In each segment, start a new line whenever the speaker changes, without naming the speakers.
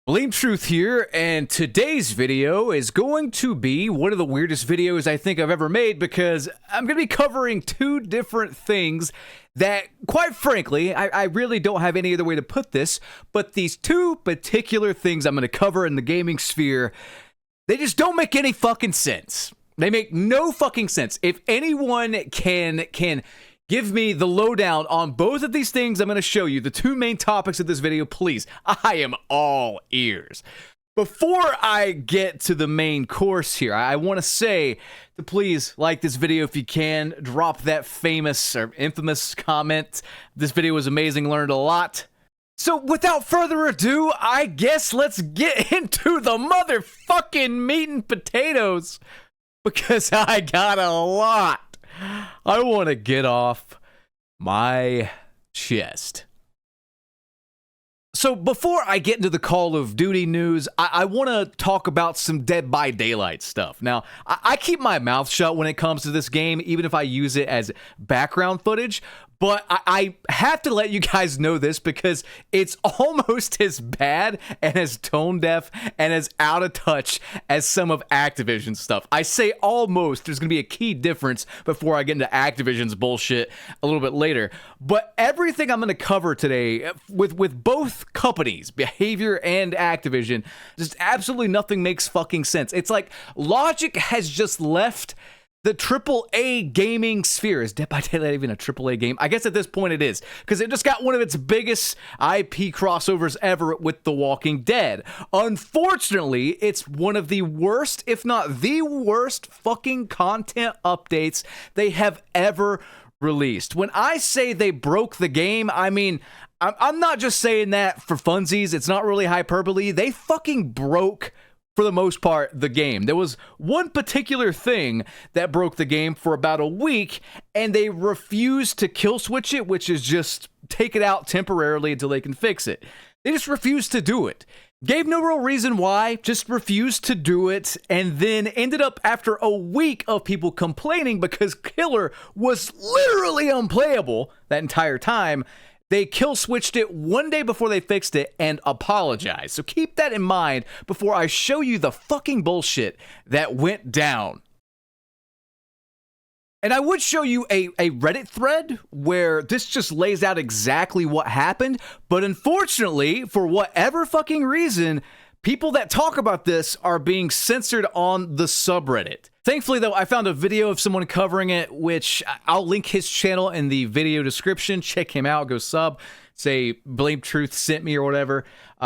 Blame Truth here, and today's video is going to be one of the weirdest videos I think I've ever made because I'm going to be covering two different things that, quite frankly, I really don't have any other way to put this, but these two particular things I'm going to cover in the gaming sphere, they just don't make any fucking sense. They make no fucking sense. If anyone can give me the lowdown on both of these things I'm going to show you, the two main topics of this video, please. I am all ears. Before I get to the main course here, I want to say to please like this video if you can. Drop that famous or infamous comment. This video was amazing, learned a lot. So without further ado, I guess let's get into the motherfucking meat and potatoes, because I got a lot I want to get off my chest. So before I get into the Call of Duty news, I want to talk about some Dead by Daylight stuff. Now, I keep my mouth shut when it comes to this game, even if I use it as background footage. But I have to let you guys know this because it's almost as bad and as tone deaf and as out of touch as some of Activision's stuff. I say almost. There's going to be a key difference before I get into Activision's bullshit a little bit later. But everything I'm going to cover today with both companies, Behavior and Activision, just absolutely nothing makes fucking sense. It's like logic has just left the AAA gaming sphere. Is Dead by Daylight even a AAA game? I guess at this point it is, because it just got one of its biggest IP crossovers ever with The Walking Dead. Unfortunately, it's one of the worst, if not the worst, fucking content updates they have ever released. When I say they broke the game, I mean, I'm not just saying that for funsies. It's not really hyperbole. They fucking broke, for the most part, the game. There was one particular thing that broke the game for about a week, and they refused to kill switch it, which is just take it out temporarily until they can fix it. They just refused to do it. Gave no real reason why, just refused to do it, and then ended up after a week of people complaining because Killer was literally unplayable that entire time. They kill switched it one day before they fixed it and apologized. So keep that in mind before I show you the fucking bullshit that went down. And I would show you a Reddit thread where this just lays out exactly what happened. But unfortunately, for whatever fucking reason, people that talk about this are being censored on the subreddit. Thankfully, though, I found a video of someone covering it, which I'll link his channel in the video description. Check him out. Go sub. Say Blame Truth sent me or whatever.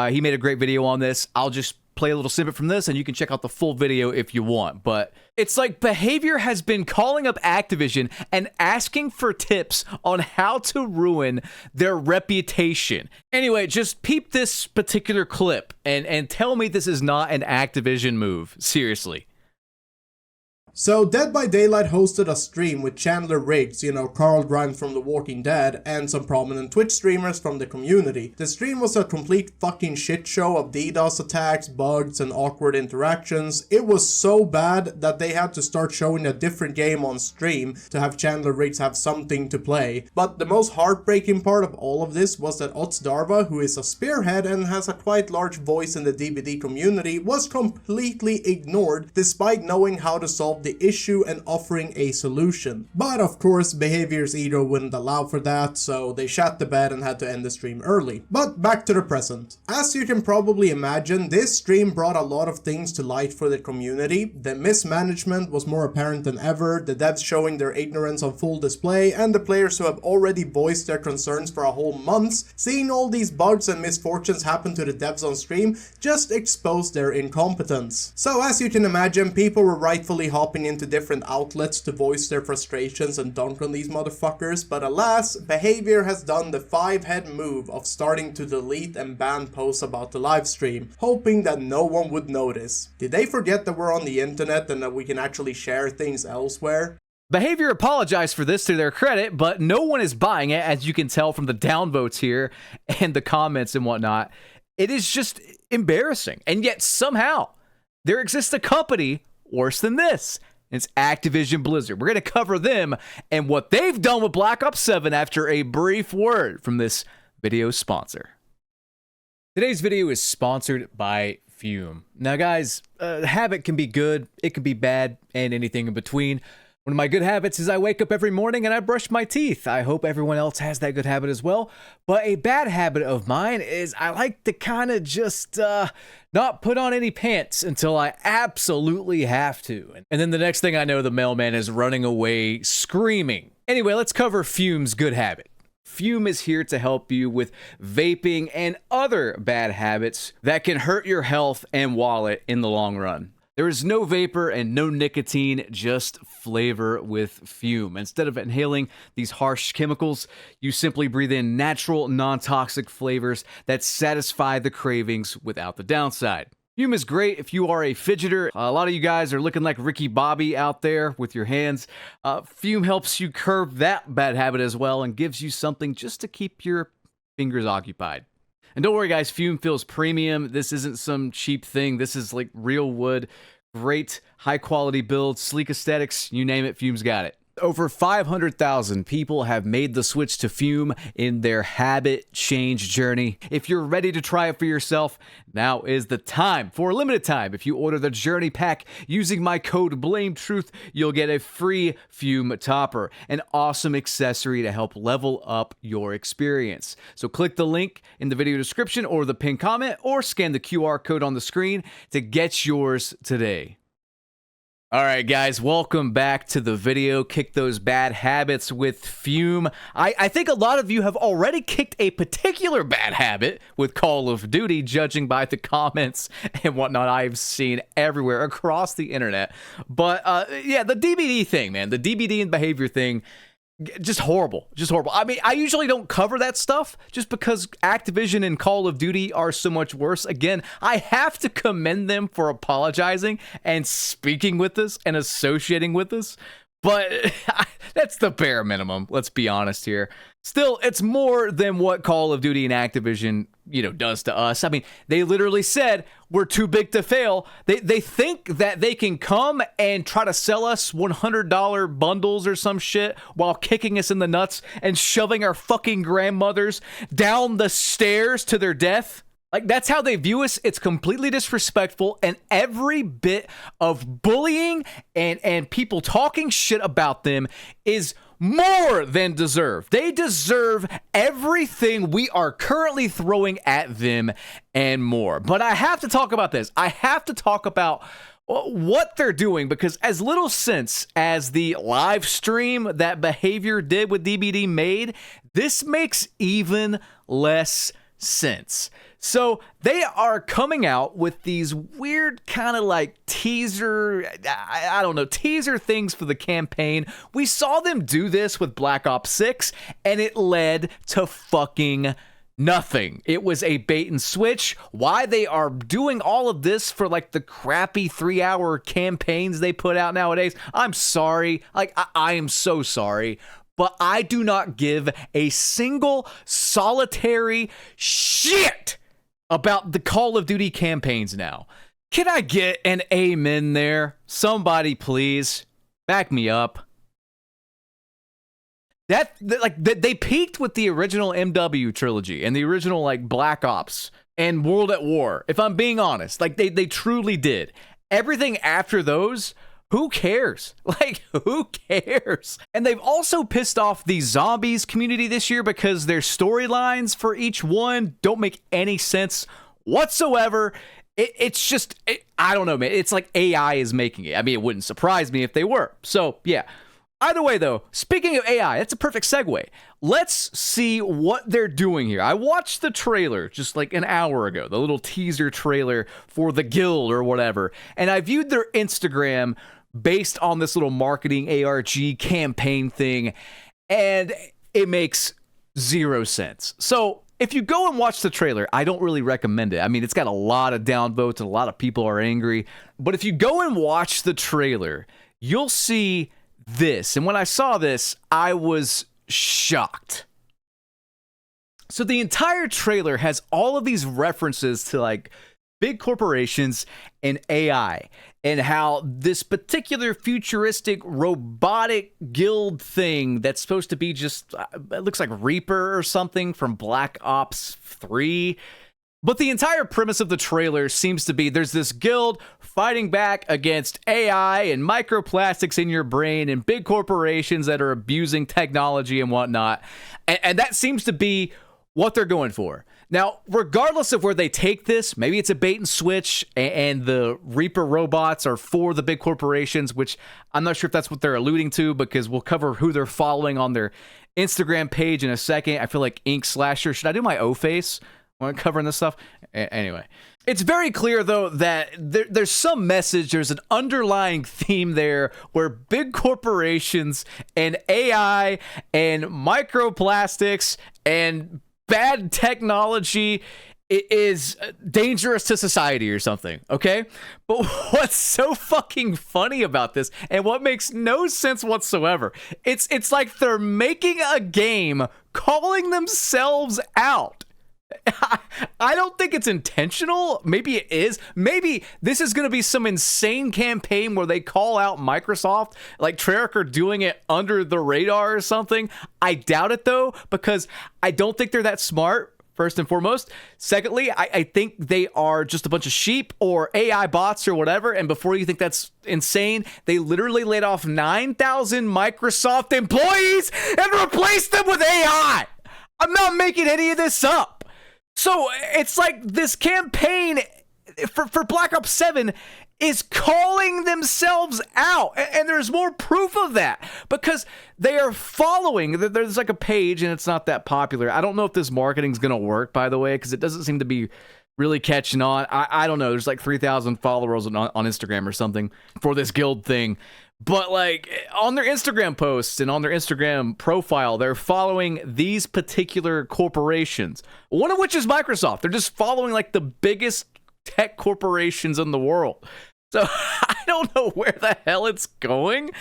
He made a great video on this. I'll just play a little snippet from this, and you can check out the full video if you want. But it's like Behavior has been calling up Activision and asking for tips on how to ruin their reputation. Anyway, just peep this particular clip and tell me this is not an Activision move. Seriously.
So, Dead by Daylight hosted a stream with Chandler Riggs, Carl Grimes from The Walking Dead, and some prominent Twitch streamers from the community. The stream was a complete fucking shit show of DDoS attacks, bugs, and awkward interactions. It was so bad that they had to start showing a different game on stream to have Chandler Riggs have something to play. But the most heartbreaking part of all of this was that Ots Darva, who is a spearhead and has a quite large voice in the DBD community, was completely ignored despite knowing how to solve the issue and offering a solution. But of course, Behavior's ego wouldn't allow for that, so they shat the bed and had to end the stream early. But back to the present. As you can probably imagine, this stream brought a lot of things to light for the community. The mismanagement was more apparent than ever, the devs showing their ignorance on full display, and the players who have already voiced their concerns for a whole month, seeing all these bugs and misfortunes happen to the devs on stream just exposed their incompetence. So as you can imagine, people were rightfully hopping into different outlets to voice their frustrations and dunk on these motherfuckers, but alas, Behavior has done the five-head move of starting to delete and ban posts about the livestream, hoping that no one would notice. Did they forget that we're on the internet and that we can actually share things elsewhere?
Behavior apologized for this to their credit, but no one is buying it, as you can tell from the downvotes here and the comments and whatnot. It is just embarrassing, and yet somehow there exists a company worse than this. It's Activision Blizzard. We're going to cover them and what they've done with Black Ops 7 after a brief word from this video sponsor. Today's video is sponsored by Fume. Now guys, habit can be good, it can be bad, and anything in between. One of my good habits is I wake up every morning and I brush my teeth. I hope everyone else has that good habit as well. But a bad habit of mine is I like to kind of just not put on any pants until I absolutely have to. And then the next thing I know, the mailman is running away screaming. Anyway, let's cover Fume's good habit. Fume is here to help you with vaping and other bad habits that can hurt your health and wallet in the long run. There is no vapor and no nicotine, just flavor with Fume. Instead of inhaling these harsh chemicals, you simply breathe in natural, non-toxic flavors that satisfy the cravings without the downside. Fume is great if you are a fidgeter. A lot of you guys are looking like Ricky Bobby out there with your hands. Fume helps you curb that bad habit as well and gives you something just to keep your fingers occupied. And don't worry guys, Fume feels premium. This isn't some cheap thing. This is like real wood, great high quality build, sleek aesthetics, you name it, Fume's got it. Over 500,000 people have made the switch to Fume in their habit change journey. If you're ready to try it for yourself, now is the time. For a limited time, if you order the Journey Pack using my code BLAMETRUTH, you'll get a free Fume topper, an awesome accessory to help level up your experience. So click the link in the video description or the pinned comment or scan the QR code on the screen to get yours today. Alright guys, welcome back to the video. Kick those bad habits with Fume. I think a lot of you have already kicked a particular bad habit with Call of Duty, judging by the comments and whatnot I've seen everywhere across the internet. But yeah, the DBD thing, man, the DBD and behavior thing, just horrible, just horrible. I mean, I usually don't cover that stuff just because Activision and Call of Duty are so much worse. Again, I have to commend them for apologizing and speaking with us and associating with us, but that's the bare minimum. Let's be honest here. Still, it's more than what Call of Duty and Activision, does to us. I mean, they literally said we're too big to fail. They think that they can come and try to sell us $100 bundles or some shit while kicking us in the nuts and shoving our fucking grandmothers down the stairs to their death. Like, that's how they view us. It's completely disrespectful, and every bit of bullying and people talking shit about them is more than deserved. They deserve everything we are currently throwing at them and more. But I have to talk about this. I have to talk about what they're doing, because as little sense as the live stream that Behavior did with DBD made, this makes even less sense. So they are coming out with these weird kind of like teaser, I don't know, teaser things for the campaign. We saw them do this with Black Ops 6 and it led to fucking nothing. It was a bait and switch. Why they are doing all of this for like the crappy 3-hour campaigns they put out nowadays, I'm sorry. Like, I am so sorry. But I do not give a single solitary shit about the Call of Duty campaigns now. Can I get an amen there? Somebody please back me up. They peaked with the original MW trilogy and the original like Black Ops and World at War. If I'm being honest, like they truly did. Everything after those, who cares? Like, who cares? And they've also pissed off the zombies community this year because their storylines for each one don't make any sense whatsoever. It's just, I don't know, man. It's like AI is making it. I mean, it wouldn't surprise me if they were. So, yeah. Either way, though, speaking of AI, that's a perfect segue. Let's see what they're doing here. I watched the trailer just like an hour ago, the little teaser trailer for the guild or whatever, and I viewed their Instagram based on this little marketing ARG campaign thing, and it makes zero sense. So if you go and watch the trailer, I don't really recommend it. I mean, it's got a lot of downvotes and a lot of people are angry, but if you go and watch the trailer, you'll see this. And when I saw this, I was shocked. So the entire trailer has all of these references to like big corporations and AI, and how this particular futuristic robotic guild thing that's supposed to be just, it looks like Reaper or something from Black Ops 3, But the entire premise of the trailer seems to be there's this guild fighting back against AI and microplastics in your brain and big corporations that are abusing technology and whatnot. And that seems to be what they're going for. Now, regardless of where they take this, maybe it's a bait and switch and the Reaper robots are for the big corporations, which I'm not sure if that's what they're alluding to, because we'll cover who they're following on their Instagram page in a second. I feel like Ink Slasher. Should I do my O face when I'm covering this stuff? Anyway, it's very clear, though, that there's some message. There's an underlying theme there where big corporations and AI and microplastics and bad technology is dangerous to society or something, okay? But what's so fucking funny about this, and what makes no sense whatsoever, it's like they're making a game calling themselves out. I don't think it's intentional. Maybe it is. Maybe this is going to be some insane campaign where they call out Microsoft, like Treyarch are doing it under the radar or something. I doubt it, though, because I don't think they're that smart, first and foremost. Secondly, I think they are just a bunch of sheep or AI bots or whatever. And before you think that's insane, they literally laid off 9,000 Microsoft employees and replaced them with AI. I'm not making any of this up. So it's like this campaign for Black Ops 7 is calling themselves out. And there's more proof of that because they are following. There's like a page and it's not that popular. I don't know if this marketing is going to work, by the way, because it doesn't seem to be really catching on. I don't know. There's like 3,000 followers on Instagram or something for this guild thing. But like on their Instagram posts and on their Instagram profile, they're following these particular corporations, one of which is Microsoft. They're just following like the biggest tech corporations in the world. So I don't know where the hell it's going.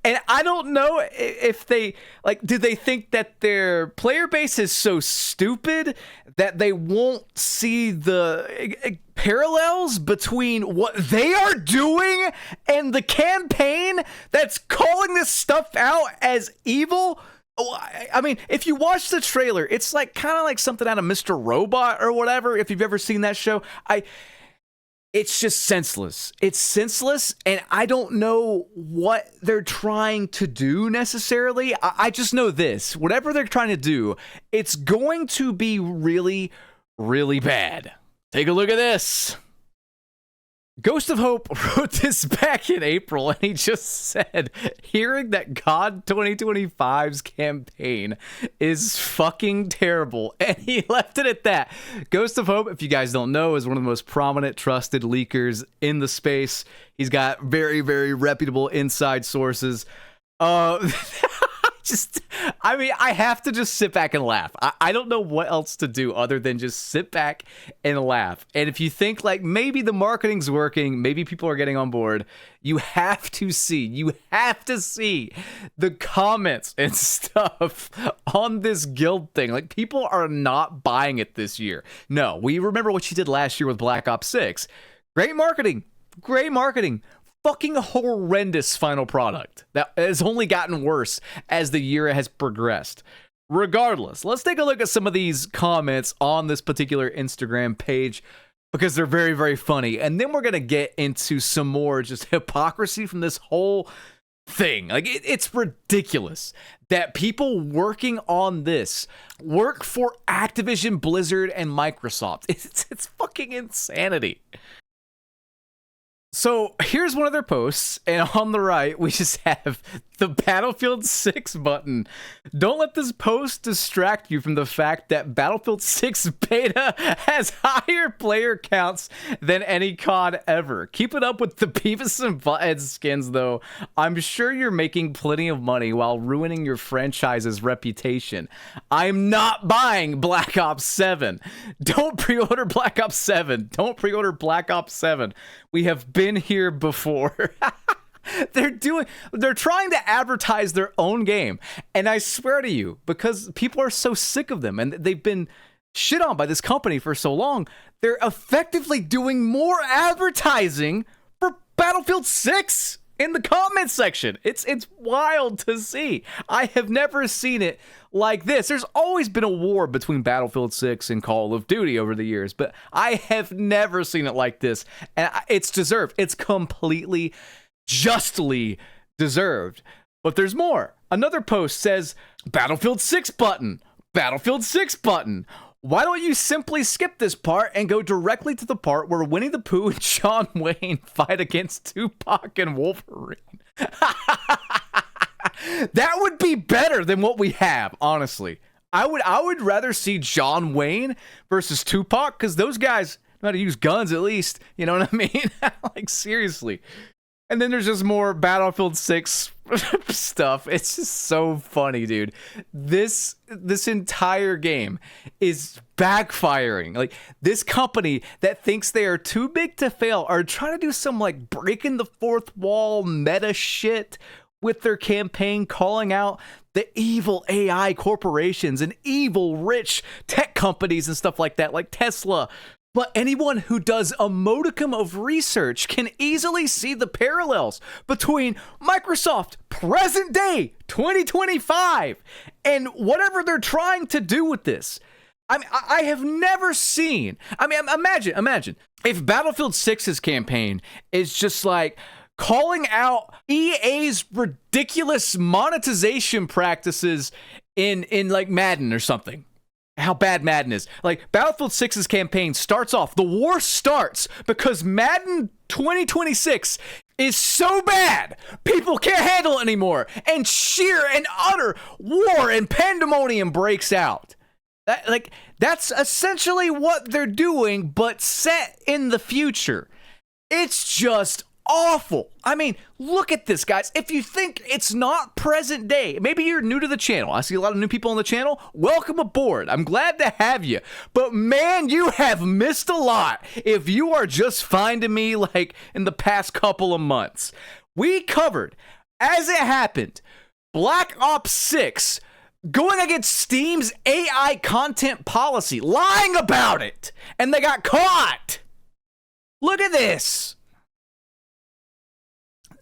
And I don't know if they like, do they think that their player base is so stupid that they won't see the parallels between what they are doing and the campaign that's calling this stuff out as evil? I mean, if you watch the trailer, it's like kind of like something out of Mr. Robot or whatever, if you've ever seen that show. It's just senseless. It's senseless, and I don't know what they're trying to do necessarily. I just know this. Whatever they're trying to do, it's going to be really, really bad. Take a look at this. Ghost of Hope wrote this back in April, and he just said, hearing that COD 2025's campaign is fucking terrible, and he left it at that. Ghost of Hope, if you guys don't know, is one of the most prominent, trusted leakers in the space. He's got very, very reputable inside sources. I have to just sit back and laugh. I don't know what else to do other than just sit back and laugh. And if you think like maybe the marketing's working, maybe people are getting on board, you have to see the comments and stuff on this guild thing. Like people are not buying it this year. No, we remember what she did last year with Black Ops 6. Great marketing. Fucking horrendous final product that has only gotten worse as the year has progressed. Regardless, let's take a look at some of these comments on this particular Instagram page because they're very, very funny. And then we're going to get into some more just hypocrisy from this whole thing. Like it's ridiculous that people working on this work for Activision, Blizzard, and Microsoft. It's fucking insanity. So here's one of their posts, and on the right, we just have the Battlefield 6 button. Don't let this post distract you from the fact that Battlefield 6 beta has higher player counts than any COD ever. Keep it up with the Beavis and Butthead skins, though. I'm sure you're making plenty of money while ruining your franchise's reputation. I'm not buying Black Ops 7. Don't pre-order Black Ops 7. Don't pre-order Black Ops 7. We have been here before. They're trying to advertise their own game. And I swear to you, because people are so sick of them and they've been shit on by this company for so long, they're effectively doing more advertising for Battlefield 6. in the comment section. It's wild to see. I have never seen it like this. There's always been a war between Battlefield 6 and Call of Duty over the years, but I have never seen it like this. And it's deserved. It's completely, justly deserved. But there's more. Another post says, Battlefield 6 button. Battlefield 6 button. Why don't you simply skip this part and go directly to the part where Winnie the Pooh and John Wayne fight against Tupac and Wolverine? That would be better than what we have, honestly. I would rather see John Wayne versus Tupac, because those guys know how to use guns at least. You know what I mean? Like, seriously. And then there's just more Battlefield 6 stuff. It's just so funny, dude. This entire game is backfiring. Like, this company that thinks they are too big to fail are trying to do some, like, breaking the fourth wall meta shit with their campaign, calling out the evil AI corporations and evil rich tech companies and stuff like that, like Tesla. But anyone who does a modicum of research can easily see the parallels between Microsoft present day 2025 and whatever they're trying to do with this. I mean, I have never seen. I mean, imagine if Battlefield 6's campaign is just like calling out EA's ridiculous monetization practices in like Madden or something. How bad Madden is. Like, Battlefield 6's campaign starts off, the war starts because Madden 2026 is so bad, people can't handle it anymore, and sheer and utter war and pandemonium breaks out. That's essentially what they're doing, but set in the future. It's just awful. I mean, look at this, guys. If you think it's not present day, maybe you're new to the channel. I see a lot of new people on the channel. Welcome aboard. I'm glad to have you. But man, you have missed a lot if you are just finding me like in the past couple of months. We covered, as it happened, Black Ops 6 going against Steam's AI content policy, lying about it, and they got caught. Look at this.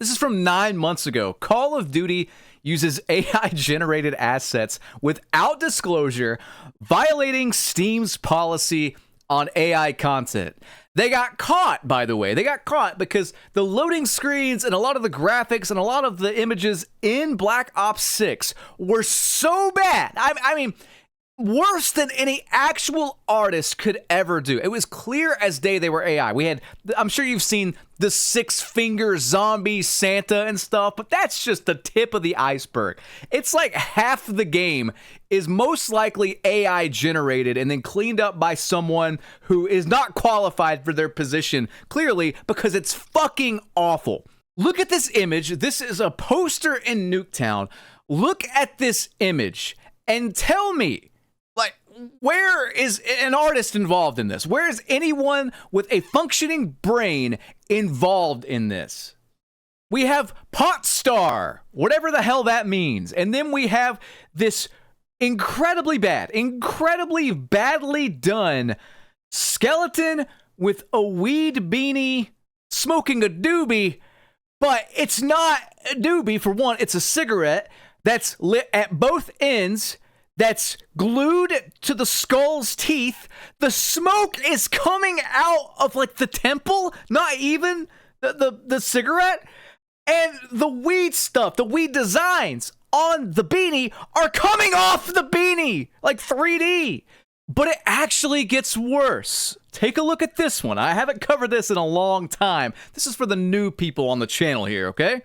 This is from 9 months ago. Call of Duty uses AI-generated assets without disclosure, violating Steam's policy on AI content. They got caught, by the way. They got caught because the loading screens and a lot of the graphics and a lot of the images in Black Ops 6 were so bad. I mean, worse than any actual artist could ever do. It was clear as day they were AI. I'm sure you've seen the 6-finger zombie Santa and stuff, but that's just the tip of the iceberg. It's like half the game is most likely AI generated and then cleaned up by someone who is not qualified for their position, clearly, because it's fucking awful. Look at this image. This is a poster in Nuketown. Look at this image and tell me, like, where is an artist involved in this? Where is anyone with a functioning brain involved in this? We have Potstar, whatever the hell that means. And then we have this incredibly badly done skeleton with a weed beanie smoking a doobie, but it's not a doobie. For one, it's a cigarette that's lit at both ends, that's glued to the skull's teeth. The smoke is coming out of like the temple, not even the cigarette. And the weed stuff, the weed designs on the beanie are coming off the beanie like 3D. But it actually gets worse. Take a look at this one. I haven't covered this in a long time. This is for the new people on the channel here, okay?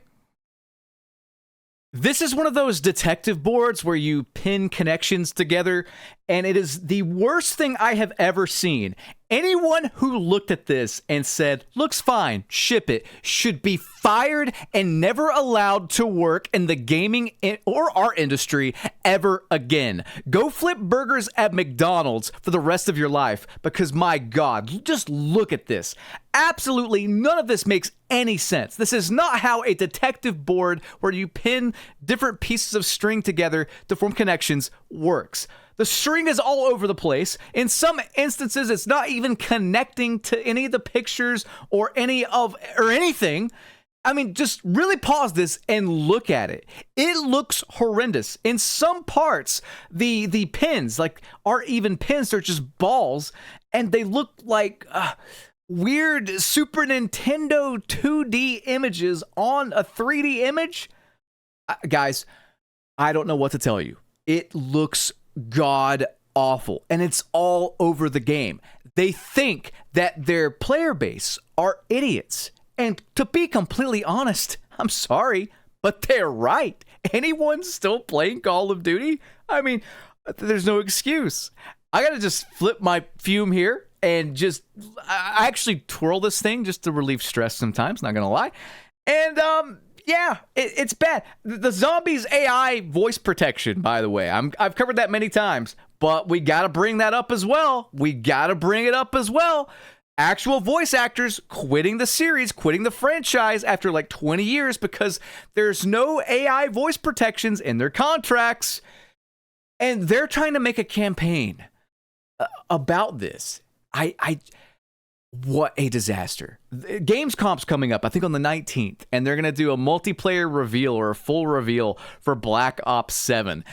This is one of those detective boards where you pin connections together, and it is the worst thing I have ever seen. Anyone who looked at this and said, looks fine, ship it, should be fired and never allowed to work in the gaming or art industry ever again. Go flip burgers at McDonald's for the rest of your life, because my God, just look at this. Absolutely none of this makes any sense. This is not how a detective board where you pin different pieces of string together to form connections works. The string is all over the place. In some instances, it's not even connecting to any of the pictures or anything. I mean, just really pause this and look at it. It looks horrendous. In some parts, the pins, like, aren't even pins, they're just balls, and they look like weird Super Nintendo 2D images on a 3D image. Guys, I don't know what to tell you. It looks god awful, and it's all over the game. They think that their player base are idiots. And to be completely honest, I'm sorry, but they're right. Anyone still playing Call of Duty? I mean, there's no excuse. I gotta just flip my fume here and just, I actually twirl this thing just to relieve stress sometimes, not gonna lie. And, yeah, it's bad. The zombies AI voice protection, by the way, I've covered that many times, but we gotta bring that up as well. We gotta bring it up as well. Actual voice actors quitting the series, quitting the franchise after like 20 years because there's no AI voice protections in their contracts. And they're trying to make a campaign about this. What a disaster. Gamescom's coming up, I think on the 19th, and they're going to do a multiplayer reveal or a full reveal for Black Ops 7.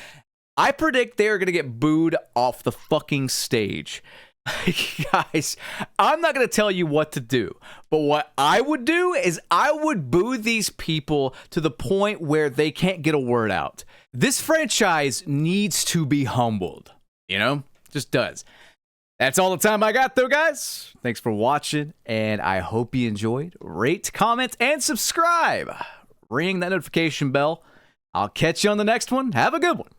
I predict they're going to get booed off the fucking stage. Guys, I'm not going to tell you what to do, but what I would do is I would boo these people to the point where they can't get a word out. This franchise needs to be humbled, you know? Just does. That's all the time I got, though, guys. Thanks for watching, and I hope you enjoyed. Rate, comment, and subscribe. Ring that notification bell. I'll catch you on the next one. Have a good one.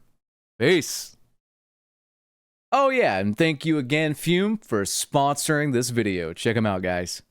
Peace. Oh yeah, and thank you again, Fume, for sponsoring this video. Check them out, guys.